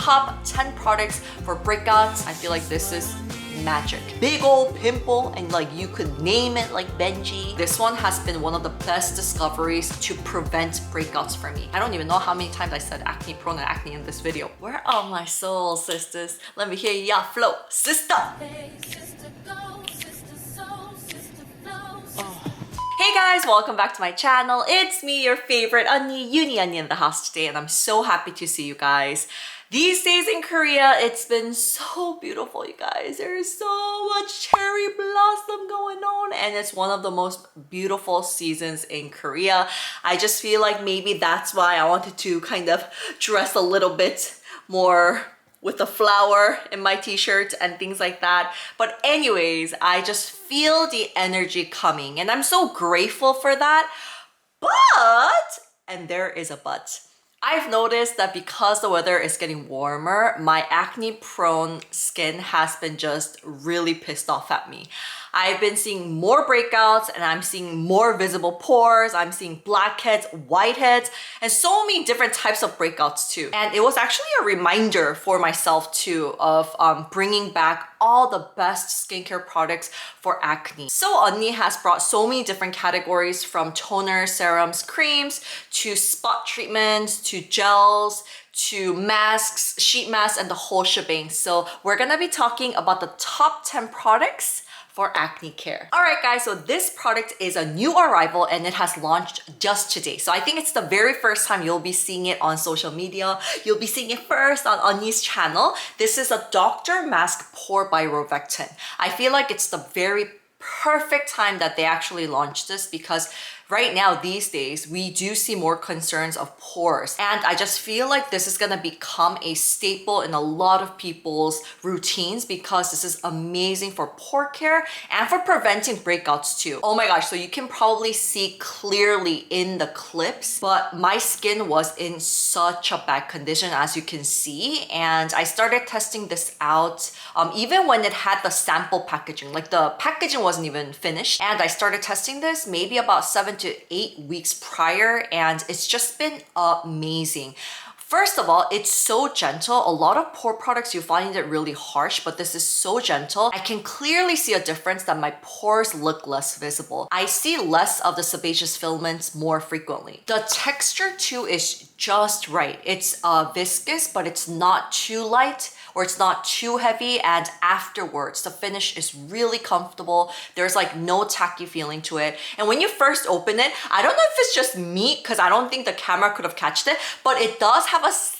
top 10 products for breakouts. I feel like this is magic. Big old pimple, and like you could name it like Benji. This one has been one of the best discoveries to prevent breakouts for me. I don't even know how many times I said acne prone and acne in this video. Where are my soul sisters? Let me hear ya flow, sister. Hey guys, welcome back to my channel. It's me, your favorite Uni in the house today, and I'm so happy to see you guys. These days in Korea, it's been so beautiful, you guys. There's so much cherry blossom going on, and it's one of the most beautiful seasons in Korea. I just feel like maybe that's why I wanted to kind of dress a little bit more with a flower in my t-shirt and things like that. But anyways, I just feel the energy coming, and I'm so grateful for that. But, and there is a but, I've noticed that because the weather is getting warmer, my acne-prone skin has been just really pissed off at me. I've been seeing more breakouts, and I'm seeing more visible pores. I'm seeing blackheads, whiteheads, and so many different types of breakouts too. And it was actually a reminder for myself too of bringing back all the best skincare products for acne. So 언니 has brought so many different categories, from toners, serums, creams, to spot treatments, to gels, to masks, sheet masks, and the whole shebang. So we're gonna be talking about the top 10 products for acne care. All right guys, so this product is a new arrival and it has launched just today. So I think it's the very first time you'll be seeing it on social media. You'll be seeing it first on 언니's channel. This is a Dr.Mask Pore by ROVECTIN. I feel like it's the very perfect time that they actually launched this, because right now, these days, we do see more concerns of pores. And I just feel like this is gonna become a staple in a lot of people's routines, because this is amazing for pore care and for preventing breakouts too. Oh my gosh, so you can probably see clearly in the clips, but my skin was in such a bad condition, as you can see. And I started testing this out even when it had the sample packaging. Like, the packaging wasn't even finished. And I started testing this maybe about 7 to 8 weeks prior, and it's just been amazing. First of all, it's so gentle. A lot of pore products, you find it really harsh, but this is so gentle. I can clearly see a difference that my pores look less visible. I see less of the sebaceous filaments more frequently. The texture too is just right. It's viscous, but it's not too light, or it's not too heavy, and afterwards the finish is really comfortable. There's like no tacky feeling to it. And when you first open it, I don't know if it's just me, because I don't think the camera could have catched it, but it does have a slight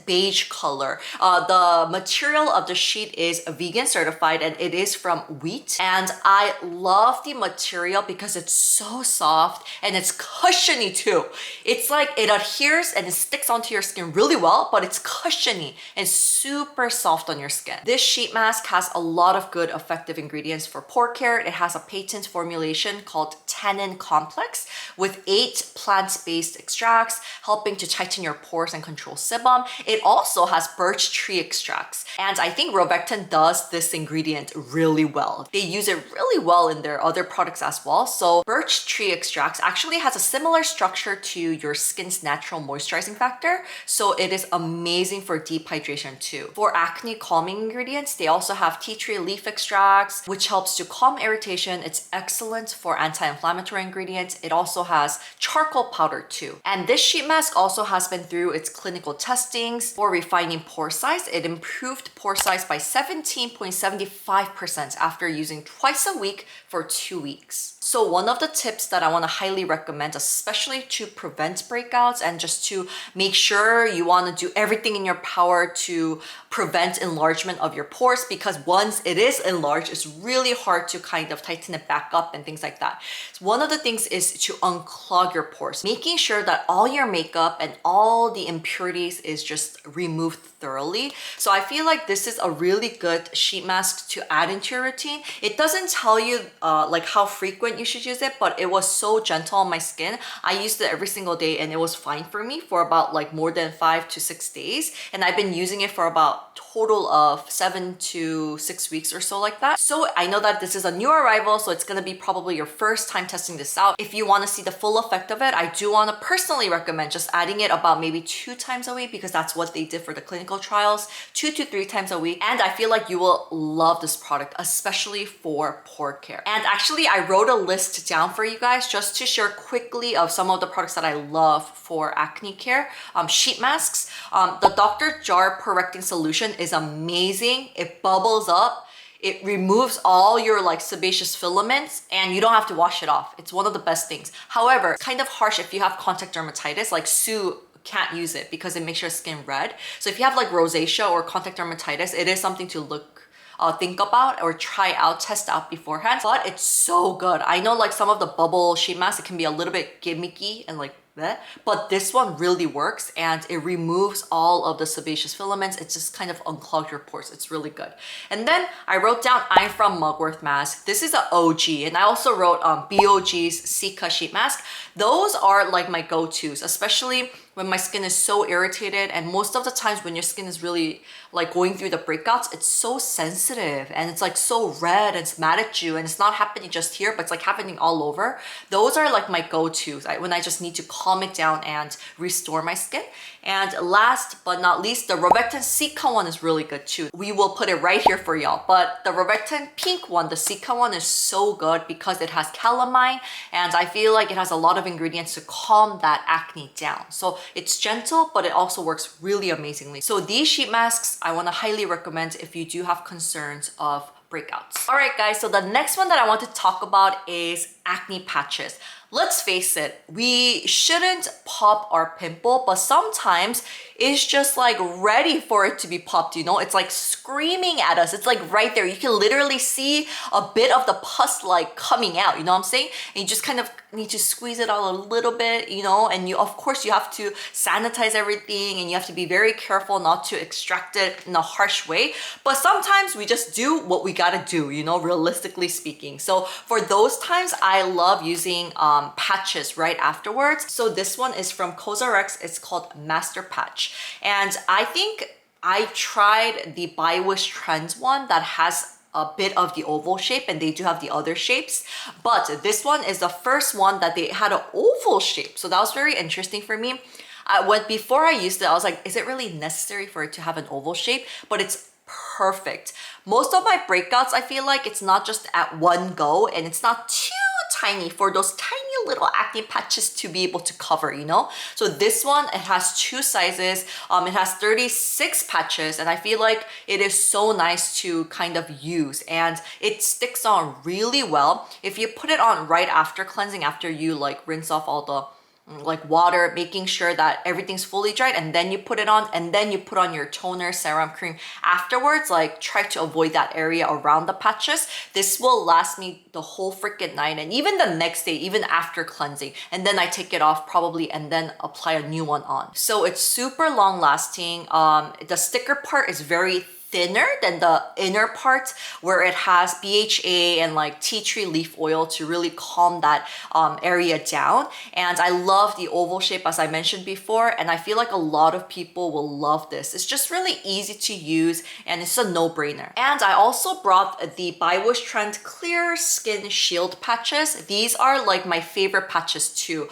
beige color. The material of the sheet is vegan certified, and it is from wheat. And I love the material because it's so soft and it's cushiony too. It's like it adheres and it sticks onto your skin really well, but it's cushiony and super soft on your skin. This sheet mask has a lot of good effective ingredients for pore care. It has a patent formulation called Tannin Complex with 8 plant-based extracts, helping to tighten your pores and control sebum. It also has birch tree extracts, and I think ROVECTIN does this ingredient really well. They use it really well in their other products as well. So birch tree extracts actually has a similar structure to your skin's natural moisturizing factor, so it is amazing for deep hydration too. For acne calming ingredients, they also have tea tree leaf extracts, which helps to calm irritation. It's excellent for anti-inflammatory ingredients. It also has charcoal powder too. And this sheet mask also has been through its clinical testings for refining pore size. It improved pore size by 17.75% after using twice a week for 2 weeks. So one of the tips that I want to highly recommend, especially to prevent breakouts and just to make sure you want to do everything in your power to prevent enlargement of your pores, because once it is enlarged, it's really hard to kind of tighten it back up and things like that. So one of the things is to unclog your pores, making sure that all your makeup and all the impurities is just removed thoroughly. So I feel like this is a really good sheet mask to add into your routine. It doesn't tell you like how frequent you should use it, but it was so gentle on my skin. I used it every single day and it was fine for me for about like more than 5 to 6 days. And I've been using it for about total of 7 to 6 weeks or so, like that. So I know that this is a new arrival, so it's gonna be probably your first time testing this out. If you want to see the full effect of it, I do want to personally recommend just adding it about maybe 2 times a week, because that's what they did for the clinical trials, 2 to 3 times a week. And I feel like you will love this product, especially for pore care. And actually, I wrote a list down for you guys just to share quickly of some of the products that I love for acne care. Sheet masks. The Dr.JART Porecting solution is amazing. It bubbles up. It removes all your like sebaceous filaments and you don't have to wash it off. It's one of the best things. However, it's kind of harsh if you have contact dermatitis, like Sue can't use it because it makes your skin red. So if you have like rosacea or contact dermatitis, it is something to think about or try out, test out beforehand. But it's so good. I know like some of the bubble sheet masks, it can be a little bit gimmicky and like that, but this one really works and it removes all of the sebaceous filaments. It just kind of unclogs your pores. It's really good. And then I wrote down I'm from Mugwort mask. This is an OG, and I also wrote BOG's Cica sheet mask. Those are like my go-tos, especially when my skin is so irritated, and most of the times when your skin is really like going through the breakouts, it's so sensitive and it's like so red and it's mad at you, and it's not happening just here, but it's like happening all over. Those are like my go-tos when I just need to calm it down and restore my skin. And last but not least, the ROVECTIN Cica one is really good too. We will put it right here for y'all. But the ROVECTIN pink one, the Cica one, is so good because it has calamine, and I feel like it has a lot of ingredients to calm that acne down. So it's gentle, but it also works really amazingly. So these sheet masks, I want to highly recommend if you do have concerns of breakouts. All right, guys, so the next one that I want to talk about is acne patches. Let's face it, we shouldn't pop our pimple, but sometimes it's just like ready for it to be popped, you know? It's like screaming at us. It's like right there. You can literally see a bit of the pus like coming out, you know what I'm saying? And you just kind of need to squeeze it out a little bit, you know? And you, of course, you have to sanitize everything and you have to be very careful not to extract it in a harsh way. But sometimes we just do what we gotta do, you know, realistically speaking. So for those times, I love using patches right afterwards. So this one is from COSRX. It's called Master Patch. And I think I tried the by WISHTREND one that has a bit of the oval shape, and they do have the other shapes. But this one is the first one that they had an oval shape. So that was very interesting for me. Before I used it, I was like, is it really necessary for it to have an oval shape? But it's perfect. Most of my breakouts, I feel like it's not just at one go, and it's not too tiny for those tiny little acne patches to be able to cover, you know? So this one, it has 2 sizes. It has 36 patches, and I feel like it is so nice to kind of use, and it sticks on really well. If you put it on right after cleansing, after you like rinse off all the like water, making sure that everything's fully dried, and then you put it on, and then you put on your toner, serum, cream afterwards. Like try to avoid that area around the patches. This will last me the whole freaking night and even the next day, even after cleansing. And then I take it off probably and then apply a new one on. So it's super long lasting. The sticker part is very thinner than the inner part where it has BHA and like tea tree leaf oil to really calm that area down. And I love the oval shape, as I mentioned before, and I feel like a lot of people will love this. It's just really easy to use and it's a no-brainer. And I also brought the by WISHTREND Clear Skin Shield patches. These are like my favorite patches too.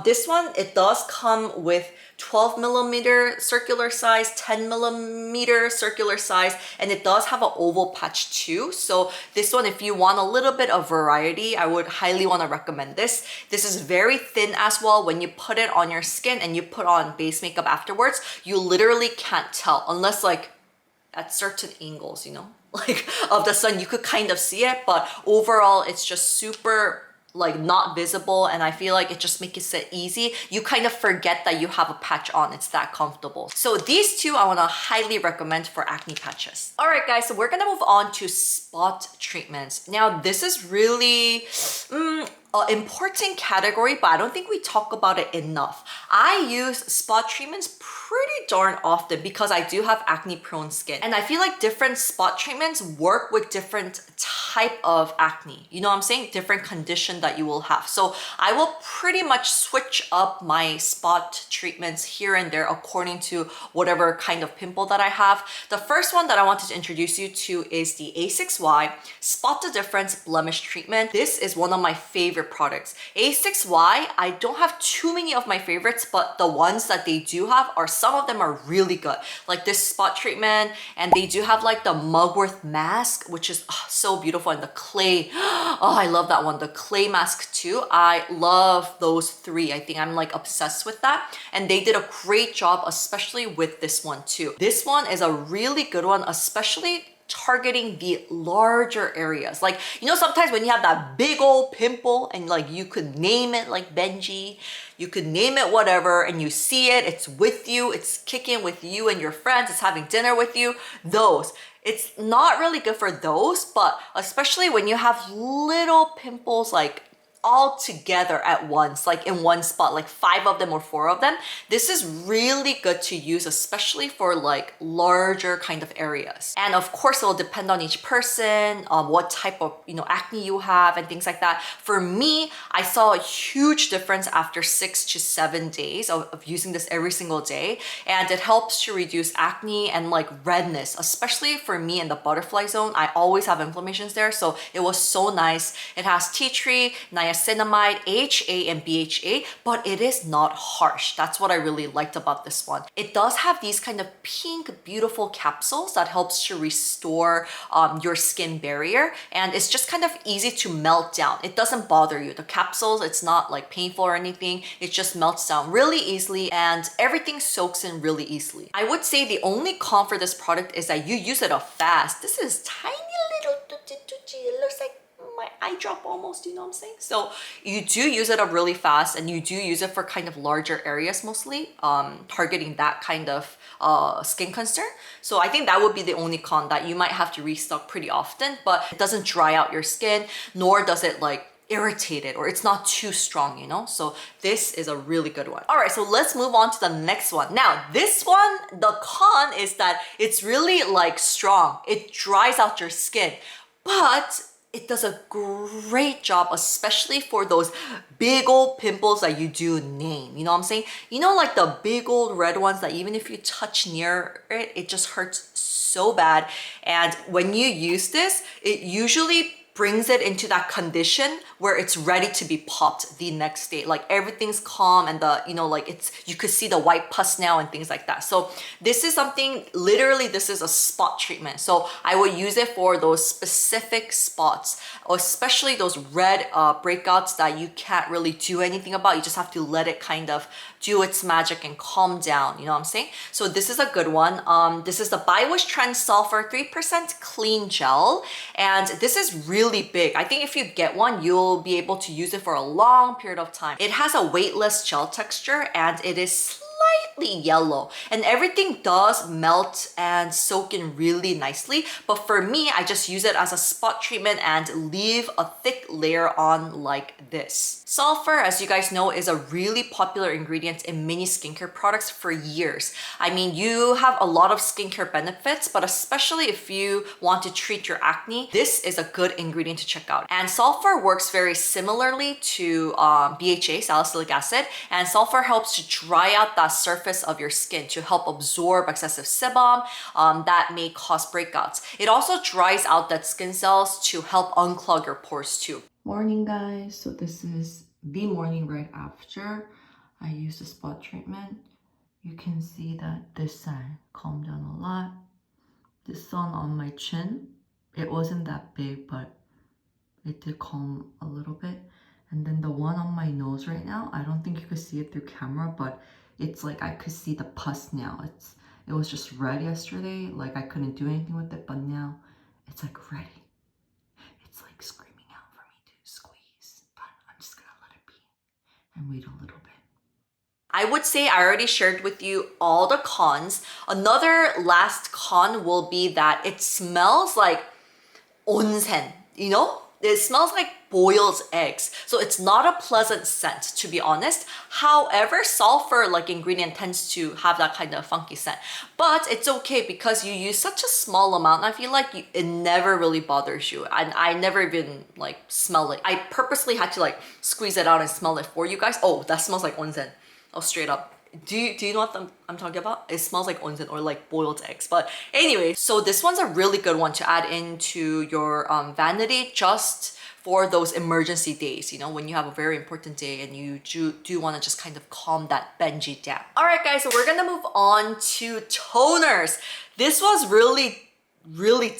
This one, it does come with 12 millimeter circular size, 10 millimeter circular size, and it does have an oval patch too. So this one, if you want a little bit of variety, I would highly want to recommend this. This is very thin as well. When you put it on your skin and you put on base makeup afterwards, you literally can't tell unless like at certain angles, you know, like of the sun, you could kind of see it, but overall it's just super like not visible, and I feel like it just makes it easy. You kind of forget that you have a patch on. It's that comfortable. So these two I want to highly recommend for acne patches. All right, guys, so we're gonna move on to spot treatments. Now this is really an important category, but I don't think we talk about it enough. I use spot treatments pretty darn often because I do have acne prone skin, and I feel like different spot treatments work with different types type of acne. You know what I'm saying? Different condition that you will have. So I will pretty much switch up my spot treatments here and there according to whatever kind of pimple that I have. The first one that I wanted to introduce you to is the A6Y Spot the Difference Blemish Treatment. This is one of my favorite products. A6Y, I don't have too many of my favorites, but the ones that they do have are, some of them are really good. Like this spot treatment, and they do have like the Mugwort mask, which is so beautiful, and the clay. Oh, I love that one. The clay mask too. I love those three. I think I'm like obsessed with that. And they did a great job, especially with this one too. This one is a really good one, especially targeting the larger areas. Like, you know, sometimes when you have that big old pimple and like you could name it like Benji, you could name it whatever, and you see it, it's with you, it's kicking with you and your friends, it's having dinner with you, those. It's not really good for those, but especially when you have little pimples like all together at once, like in one spot, like 5 of them or 4 of them, this is really good to use, especially for like larger kind of areas. And of course, it will depend on each person, what type of, you know, acne you have and things like that. For me, I saw a huge difference after 6 to 7 days of using this every single day. And it helps to reduce acne and like redness, especially for me in the butterfly zone. I always have inflammations there. So it was so nice. It has tea tree, niacinamide, HA, and BHA, but it is not harsh. That's what I really liked about this one. It does have these kind of pink, beautiful capsules that helps to restore your skin barrier, and it's just kind of easy to melt down. It doesn't bother you. The capsules, it's not like painful or anything. It just melts down really easily, and everything soaks in really easily. I would say the only con for this product is that you use it up fast. This is tiny little, it looks like my eye drop almost, you know what I'm saying? So you do use it up really fast, and you do use it for kind of larger areas mostly, targeting that kind of skin concern. So I think that would be the only con, that you might have to restock pretty often, but it doesn't dry out your skin, nor does it like irritate it, or it's not too strong, you know? So this is a really good one. All right, so let's move on to the next one. Now, this one, the con is that it's really like strong. It dries out your skin, but it does a great job, especially for those big old pimples that you do name. You know what I'm saying? You know, like the big old red ones that even if you touch near it, it just hurts so bad. And when you use this, it usually brings it into that condition where it's ready to be popped the next day. Like everything's calm, and the, you know, like it's, you could see the white pus now and things like that. So this is something, literally this is a spot treatment. So I would use it for those specific spots, especially those red breakouts that you can't really do anything about. You just have to let it kind of do its magic and calm down, you know what I'm saying? So this is a good one. This is the by WISHTREND Sulfur 3% Clean Gel, and this is really big. I think if you get one, you'll be able to use it for a long period of time. It has a weightless gel texture, and it is slightly yellow, and everything does melt and soak in really nicely. But for me, I just use it as a spot treatment and leave a thick layer on like this. Sulfur, as you guys know, is a really popular ingredient in many skincare products for years. I mean, you have a lot of skincare benefits, but especially if you want to treat your acne, this is a good ingredient to check out. And sulfur works very similarly to BHA, salicylic acid, and sulfur helps to dry out that surface of your skin to help absorb excessive sebum that may cause breakouts. It also dries out that skin cells to help unclog your pores too. Morning, guys. So this is the morning right after I use the spot treatment. You can see that this side calmed down a lot. This one on my chin, it wasn't that big, but it did calm a little bit. And then the one on my nose right now, I don't think you could see it through camera, but it's like I could see the pus now. It was just red yesterday, like I couldn't do anything with it, but now it's like ready. It's like screaming out for me to squeeze, but I'm just gonna let it be and wait a little bit. I would say I already shared with you all the cons. Another last con will be that it smells like onsen, you know? It smells like boiled eggs. So it's not a pleasant scent, to be honest. However, sulfur like ingredient tends to have that kind of funky scent. But it's okay because you use such a small amount. I feel like it never really bothers you. And I never even like smell it. I purposely had to like squeeze it out and smell it for you guys. Oh, that smells like onsen. Oh, straight up. Do you know what I'm talking about? It smells like onsen or like boiled eggs. But anyway, so this one's a really good one to add into your vanity just for those emergency days, you know, when you have a very important day and you do want to just kind of calm that Benji down. All right, guys, so we're gonna move on to toners. This was really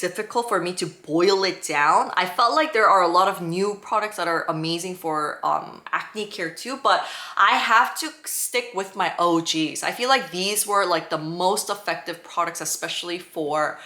difficult for me to boil it down. I felt like there are a lot of new products that are amazing for acne care too, but I have to stick with my OGs. I feel like these were like the most effective products, especially for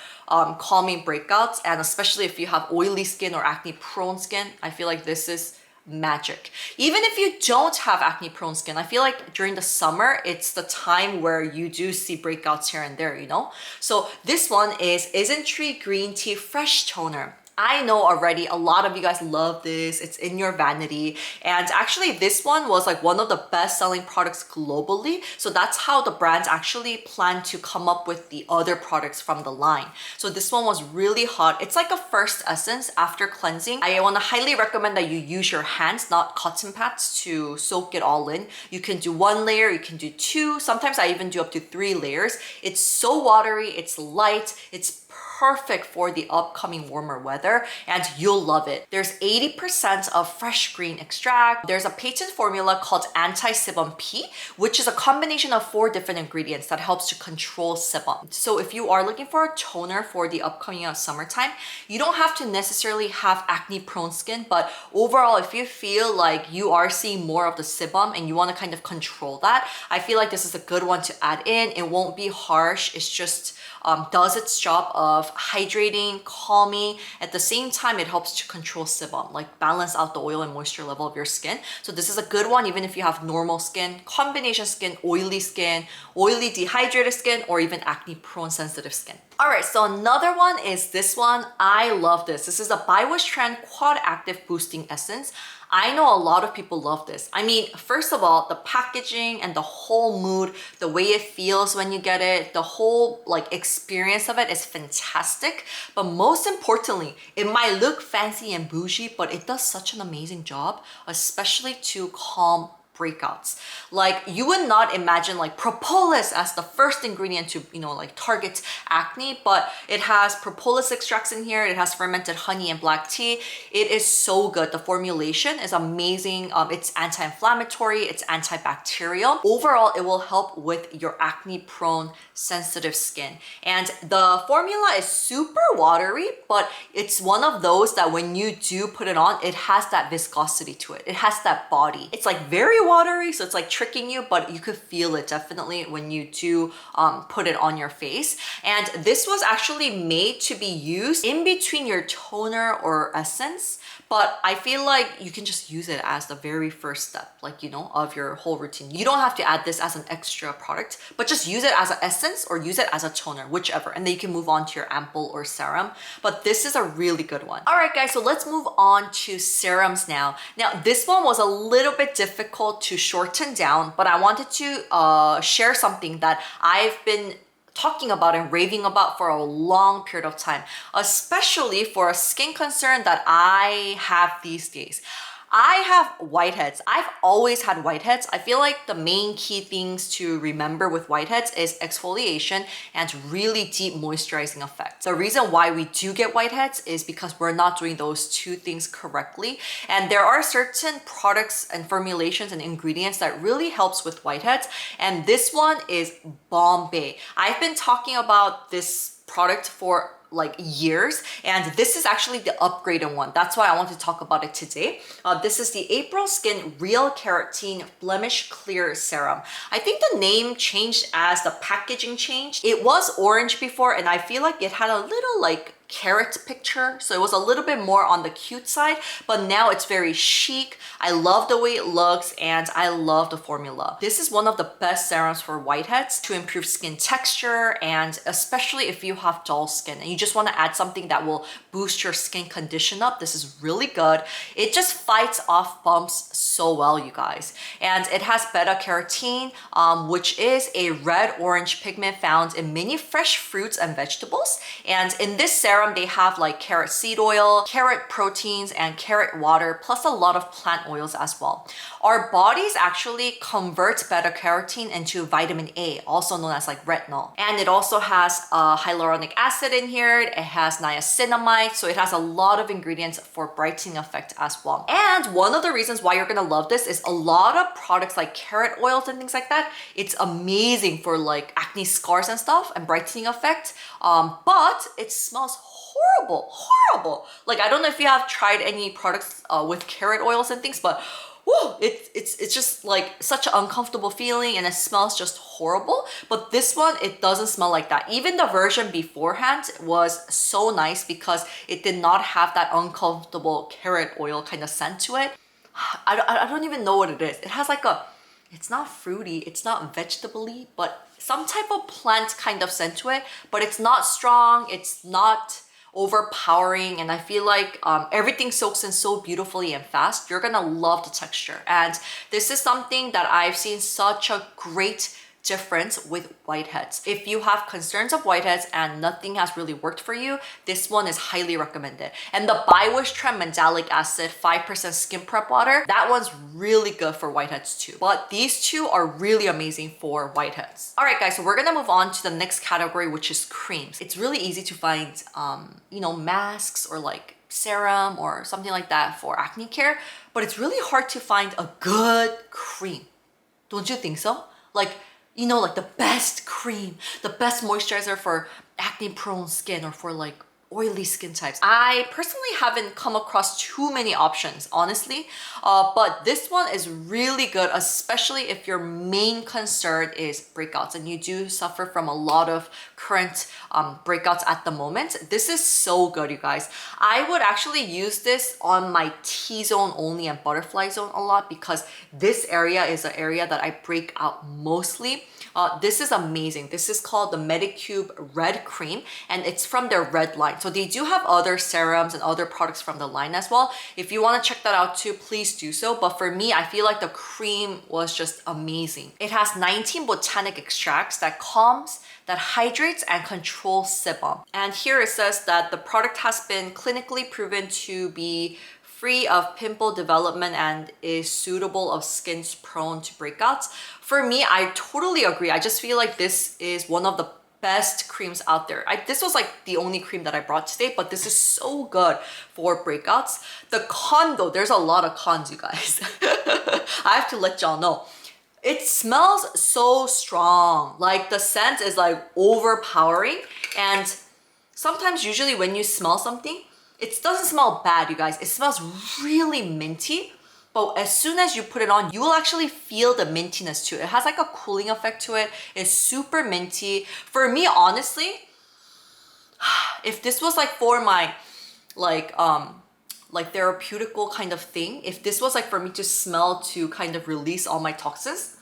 calming breakouts, and especially if you have oily skin or acne prone skin. I feel like this is magic. Even if you don't have acne prone skin, I feel like during the summer, it's the time where you do see breakouts here and there, you know? So this one is ISNTREE Green Tea Fresh Toner. I know already a lot of you guys love this. It's in your vanity. And actually this one was like one of the best selling products globally. So that's how the brands actually plan to come up with the other products from the line. So this one was really hot. It's like a first essence after cleansing. I want to highly recommend that you use your hands, not cotton pads, to soak it all in. You can do 1 layer, you can do 2. Sometimes I even do up to 3 layers. It's so watery, it's light, it's perfect for the upcoming warmer weather, and you'll love it. There's 80% of fresh green extract. There's a patent formula called anti-sebum P, which is a combination of 4 different ingredients that helps to control sebum. So if you are looking for a toner for the upcoming summertime, you don't have to necessarily have acne prone skin, but overall, if you feel like you are seeing more of the sebum and you want to kind of control that, I feel like this is a good one to add in. It won't be harsh. It's just does its job of hydrating, calming. At the same time, it helps to control sebum, like balance out the oil and moisture level of your skin. So this is a good one even if you have normal skin, combination skin, oily dehydrated skin, or even acne prone sensitive skin. All right, so another one is this one. I love this. This is a by WISHTREND Quad Active Boosting Essence. I know a lot of people love this. I mean, first of all, the packaging and the whole mood, the way it feels when you get it, the whole like experience of it is fantastic. But most importantly, it might look fancy and bougie, but it does such an amazing job, especially to calm breakouts. Like you would not imagine like propolis as the first ingredient to, you know, like target acne, but it has propolis extracts in here. It has fermented honey and black tea. It is so good. The formulation is amazing. It's anti-inflammatory, it's antibacterial. Overall, it will help with your acne prone sensitive skin. And the formula is super watery, but it's one of those that when you do put it on, it has that viscosity to it. It has that body. It's like very watery, so it's like tricking you, but you could feel it definitely when you do put it on your face. And this was actually made to be used in between your toner or essence, but I feel like you can just use it as the very first step, like, you know, of your whole routine. You don't have to add this as an extra product, but just use it as an essence or use it as a toner, whichever, and then you can move on to your ampoule or serum. But this is a really good one. All right, guys, so let's move on to serums now. Now, this one was a little bit difficult to shorten down, but I wanted to share something that I've been talking about and raving about for a long period of time, especially for a skin concern that I have these days. I have whiteheads. I've always had whiteheads. I feel like the main key things to remember with whiteheads is exfoliation and really deep moisturizing effect. The reason why we do get whiteheads is because we're not doing those 2 things correctly. And there are certain products and formulations and ingredients that really helps with whiteheads. And this one is Bombay. I've been talking about this product for like years, and this is actually the upgraded one. That's why I want to talk about it today. This is the APRILSKIN Real Carrotene Blemish Clear Serum. I think the name changed as the packaging changed. It was orange before, and I feel like it had a little like carrot picture, so it was a little bit more on the cute side, but now it's very chic. I love the way it looks, and I love the formula. This is one of the best serums for whiteheads to improve skin texture, and especially if you have dull skin and you just want to add something that will boost your skin condition up, this is really good. It just fights off bumps so well, you guys. And it has beta-carotene, which is a red-orange pigment found in many fresh fruits and vegetables. And in this serum, they have like carrot seed oil, carrot proteins, and carrot water, plus a lot of plant oils as well. Our bodies actually convert beta-carotene into vitamin A, also known as like retinol. And it also has hyaluronic acid in here. It has niacinamide, so it has a lot of ingredients for brightening effect as well. And one of the reasons why you're gonna love this is a lot of products like carrot oils and things like that, it's amazing for like acne scars and stuff and brightening effect, but it smells horrible. Like, I don't know if you have tried any products with carrot oils and things, but woo, it's just like such an uncomfortable feeling, and it smells just horrible. But this one, it doesn't smell like that. Even the version beforehand was so nice because it did not have that uncomfortable carrot oil kind of scent to it. I don't even know what it is. It has like it's not fruity, it's not vegetable-y, but some type of plant kind of scent to it, but it's not strong, it's not overpowering, and I feel like everything soaks in so beautifully and fast. You're gonna love the texture, and this is something that I've seen such a great difference with whiteheads. If you have concerns of whiteheads and nothing has really worked for you, this one is highly recommended. And the by WISHTREND Mandelic Acid 5% Skin Prep Water, that one's really good for whiteheads too. But these two are really amazing for whiteheads. All right, guys, so we're gonna move on to the next category, which is creams. It's really easy to find, you know, masks or like serum or something like that for acne care, but it's really hard to find a good cream. Don't you think so? Like, you know, like the best cream, the best moisturizer for acne prone skin or for like oily skin types. I personally haven't come across too many options, honestly, but this one is really good, especially if your main concern is breakouts and you do suffer from a lot of current breakouts at the moment. This is so good, you guys. I would actually use this on my T-zone only and butterfly zone a lot because this area is an area that I break out mostly. This is amazing. This is called the Medicube Red Cream, and it's from their red line. So they do have other serums and other products from the line as well. If you want to check that out too, please do so. But for me, I feel like the cream was just amazing. It has 19 botanic extracts that calms, that hydrates, and controls sebum. And here it says that the product has been clinically proven to be free of pimple development and is suitable of skins prone to breakouts. For me, I totally agree. I just feel like this is one of the best creams out there. This was like the only cream that I brought today, but this is so good for breakouts. The con though, there's a lot of cons, you guys. I have to let y'all know. It smells so strong. Like the scent is like overpowering, and sometimes usually when you smell something, it doesn't smell bad, you guys. It smells really minty, but as soon as you put it on, you will actually feel the mintiness too. It has like a cooling effect to it. It's super minty. For me, honestly, if this was like for my like therapeutical kind of thing, if this was like for me to smell to kind of release all my toxins,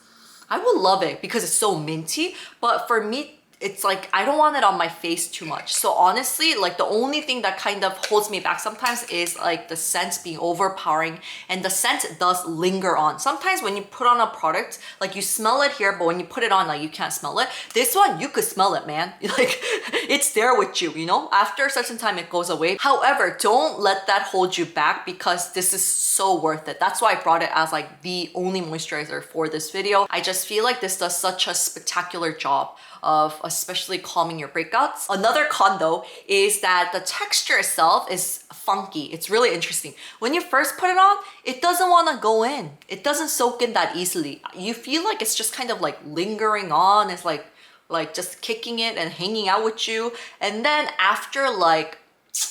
I would love it because it's so minty. But for me, it's like I don't want it on my face too much. So honestly, like the only thing that kind of holds me back sometimes is like the scent being overpowering, and the scent does linger on. Sometimes when you put on a product, like you smell it here, but when you put it on, like you can't smell it. This one, you could smell it, man. Like it's there with you, you know? After a certain time, it goes away. However, don't let that hold you back because this is so worth it. That's why I brought it as like the only moisturizer for this video. I just feel like this does such a spectacular job of especially calming your breakouts. Another con though is that the texture itself is funky. It's really interesting. When you first put it on, it doesn't want to go in. It doesn't soak in that easily. You feel like it's just kind of like lingering on. It's like just kicking it and hanging out with you. And then after like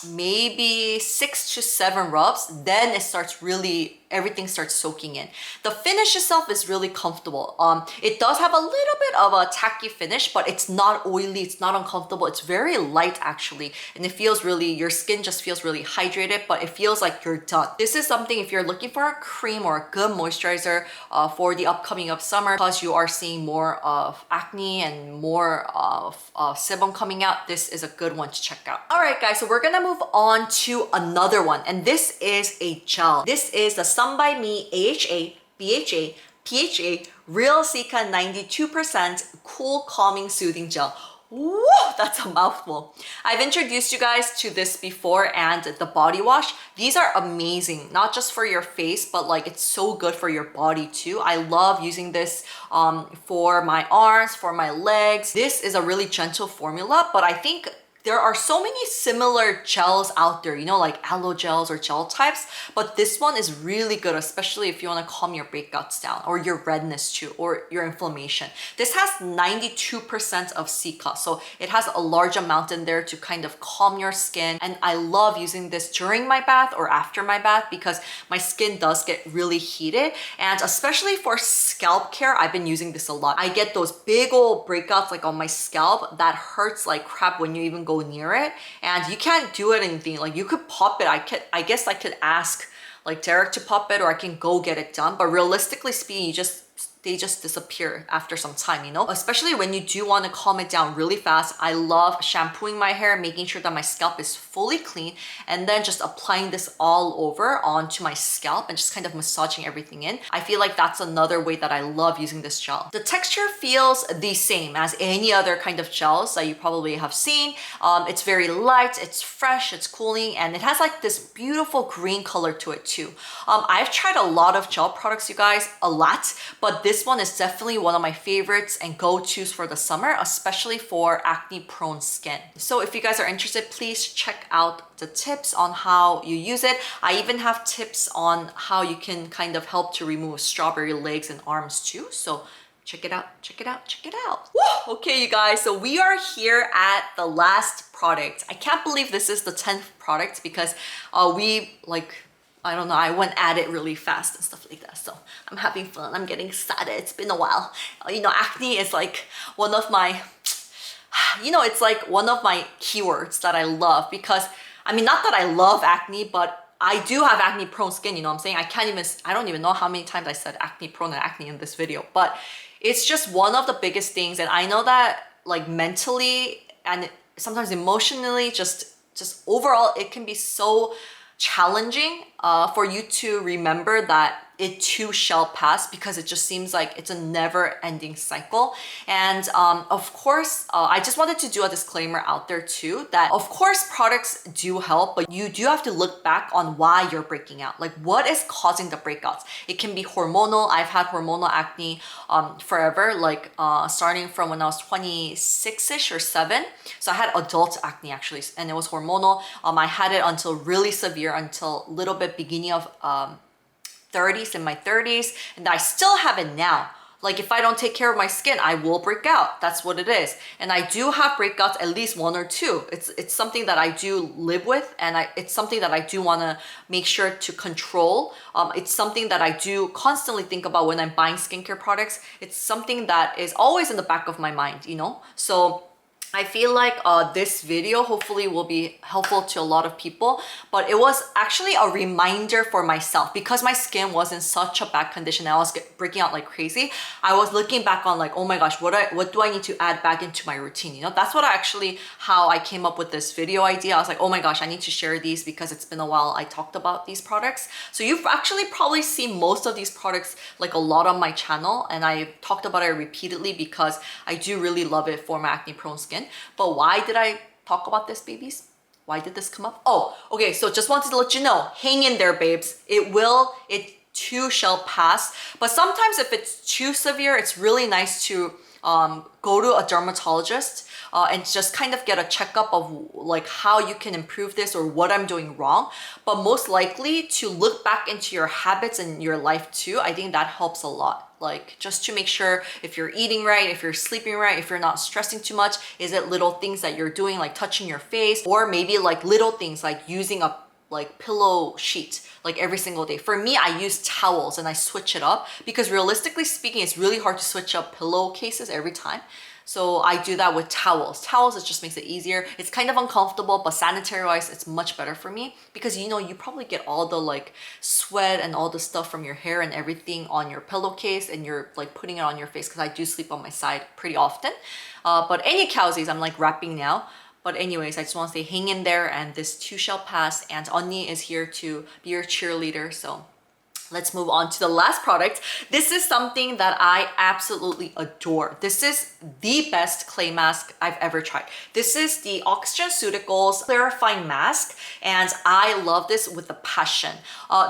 maybe 6 to 7 rubs, then it starts really everything starts soaking in. The finish itself is really comfortable. It does have a little bit of a tacky finish, but it's not oily, it's not uncomfortable. It's very light actually, and it feels really, your skin just feels really hydrated, but it feels like you're done. This is something if you're looking for a cream or a good moisturizer for the upcoming of summer, because you are seeing more of acne and more of sebum coming out, this is a good one to check out. All right guys, so we're gonna move on to another one, and this is a gel. This is the SOMEBYMI AHA, BHA, PHA, Real Cica 92% Cool Calming Soothing Gel. Woo, that's a mouthful. I've introduced you guys to this before, and the body wash. These are amazing, not just for your face, but like it's so good for your body too. I love using this for my arms, for my legs. This is a really gentle formula, but I think there are so many similar gels out there, you know, like aloe gels or gel types, but this one is really good, especially if you want to calm your breakouts down or your redness too, or your inflammation. This has 92% of Cica, so it has a large amount in there to kind of calm your skin. And I love using this during my bath or after my bath because my skin does get really heated, and especially for scalp care, I've been using this a lot. I get those big old breakouts like on my scalp that hurts like crap when you even go near it, and you can't do it anything. Like you could pop it. I guess I could ask like Derek to pop it, or I can go get it done, but realistically speaking, they just disappear after some time, you know? Especially when you do want to calm it down really fast. I love shampooing my hair, making sure that my scalp is fully clean, and then just applying this all over onto my scalp and just kind of massaging everything in. I feel like that's another way that I love using this gel. The texture feels the same as any other kind of gels that you probably have seen. It's very light, it's fresh, it's cooling, and it has like this beautiful green color to it too. I've tried a lot of gel products, you guys, a lot, but this one is definitely one of my favorites and go-tos for the summer, especially for acne-prone skin. So if you guys are interested, please check out the tips on how you use it. I even have tips on how you can kind of help to remove strawberry legs and arms too. So check it out, check it out, check it out. Woo! Okay, you guys, so we are here at the last product. I can't believe this is the 10th product because I don't know, I went at it really fast and stuff like that. So I'm having fun, I'm getting excited. It's been a while. You know, acne is like one of my, you know, it's like one of my keywords that I love because, I mean, not that I love acne, but I do have acne prone skin, you know what I'm saying? I don't even know how many times I said acne prone and acne in this video, but it's just one of the biggest things. And I know that like mentally and sometimes emotionally, just overall, it can be so challenging for you to remember that it too shall pass, because it just seems like it's a never-ending cycle. And of course, I just wanted to do a disclaimer out there too, that of course products do help, but you do have to look back on why you're breaking out. Like what is causing the breakouts? It can be hormonal. I've had hormonal acne forever, like starting from when I was 26-ish or 7. So I had adult acne actually, and it was hormonal. I had it until really severe, until a little bit beginning of 30s, in my 30s, and I still have it now. Like if I don't take care of my skin, I will break out. That's what it is. And I do have breakouts, at least 1 or 2. It's something that I do live with, and it's something that I do want to make sure to control. It's something that I do constantly think about when I'm buying skincare products. It's something that is always in the back of my mind, you know? So I feel like this video hopefully will be helpful to a lot of people, but it was actually a reminder for myself because my skin was in such a bad condition. I was breaking out like crazy. I was looking back on like, oh my gosh, what do I need to add back into my routine? You know, that's what how I came up with this video idea. I was like, oh my gosh, I need to share these because it's been a while I talked about these products. So you've actually probably seen most of these products like a lot on my channel, and I talked about it repeatedly because I do really love it for my acne prone skin. But why did I talk about this, babies? Why did this come up? Oh, okay, so just wanted to let you know, hang in there, babes. It too shall pass. But sometimes if it's too severe, it's really nice to go to a dermatologist and just kind of get a checkup of like how you can improve this or what I'm doing wrong. But most likely to look back into your habits and your life too. I think that helps a lot. Like just to make sure if you're eating right, if you're sleeping right, if you're not stressing too much. Is it little things that you're doing like touching your face, or maybe like little things like using a like pillow sheet like every single day. For me, I use towels and I switch it up because realistically speaking, it's really hard to switch up pillowcases every time. So I do that with towels. Towels, it just makes it easier. It's kind of uncomfortable, but sanitary wise, it's much better for me because you know, you probably get all the like sweat and all the stuff from your hair and everything on your pillowcase and you're like putting it on your face because I do sleep on my side pretty often. But any cowsies, I'm like wrapping now. But anyways, I just want to say hang in there and this too shall pass, and Onni is here to be your cheerleader. So let's move on to the last product. This is something that I absolutely adore. This is the best clay mask I've ever tried. This is the Oxygenceuticals Clarifying Mask, and I love this with a passion.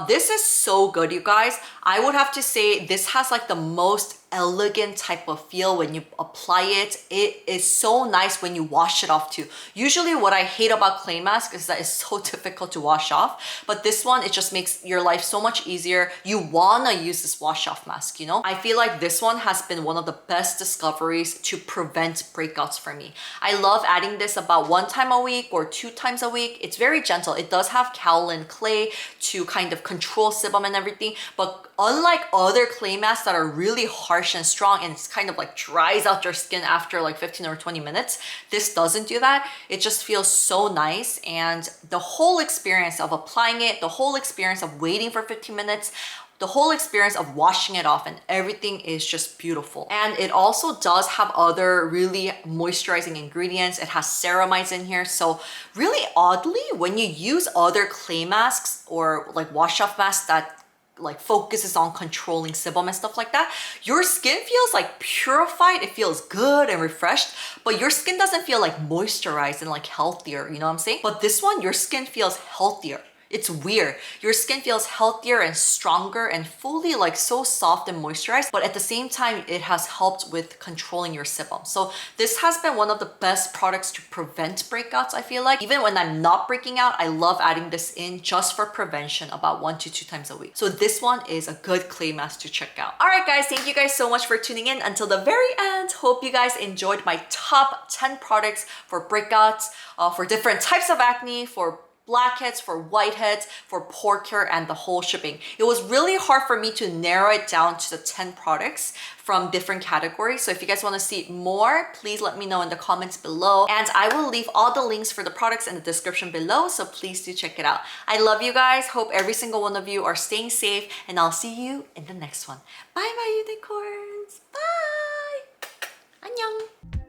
This is so good, you guys. I would have to say this has like the most elegant type of feel when you apply it. It is so nice when you wash it off too. Usually what I hate about clay mask is that it's so difficult to wash off, but this one, it just makes your life so much easier. You wanna use this wash off mask, you know? I feel like this one has been one of the best discoveries to prevent breakouts for me. I love adding this about 1 time a week or 2 times a week. It's very gentle. It does have kaolin clay to kind of control sebum and everything, but unlike other clay masks that are really harsh and strong and it's kind of like dries out your skin after like 15 or 20 minutes, this doesn't do that. It just feels so nice, and the whole experience of applying it, the whole experience of waiting for 15 minutes, the whole experience of washing it off, and everything is just beautiful. And it also does have other really moisturizing ingredients. It has ceramides in here. So really oddly, when you use other clay masks or like wash off masks that like focuses on controlling sebum and stuff like that, your skin feels like purified. It feels good and refreshed, but your skin doesn't feel like moisturized and like healthier, you know what I'm saying? But this one, your skin feels healthier. It's weird. Your skin feels healthier and stronger and fully like so soft and moisturized, but at the same time, it has helped with controlling your sebum. So this has been one of the best products to prevent breakouts, I feel like. Even when I'm not breaking out, I love adding this in just for prevention about 1 to 2 times a week. So this one is a good clay mask to check out. All right, guys, thank you guys so much for tuning in until the very end. Hope you guys enjoyed my top 10 products for breakouts, for different types of acne, for blackheads, for whiteheads, for pore care, and the whole shipping. It was really hard for me to narrow it down to the 10 products from different categories. So if you guys want to see more, please let me know in the comments below. And I will leave all the links for the products in the description below, so please do check it out. I love you guys. Hope every single one of you are staying safe, and I'll see you in the next one. Bye, my unicorns. Bye. 안녕.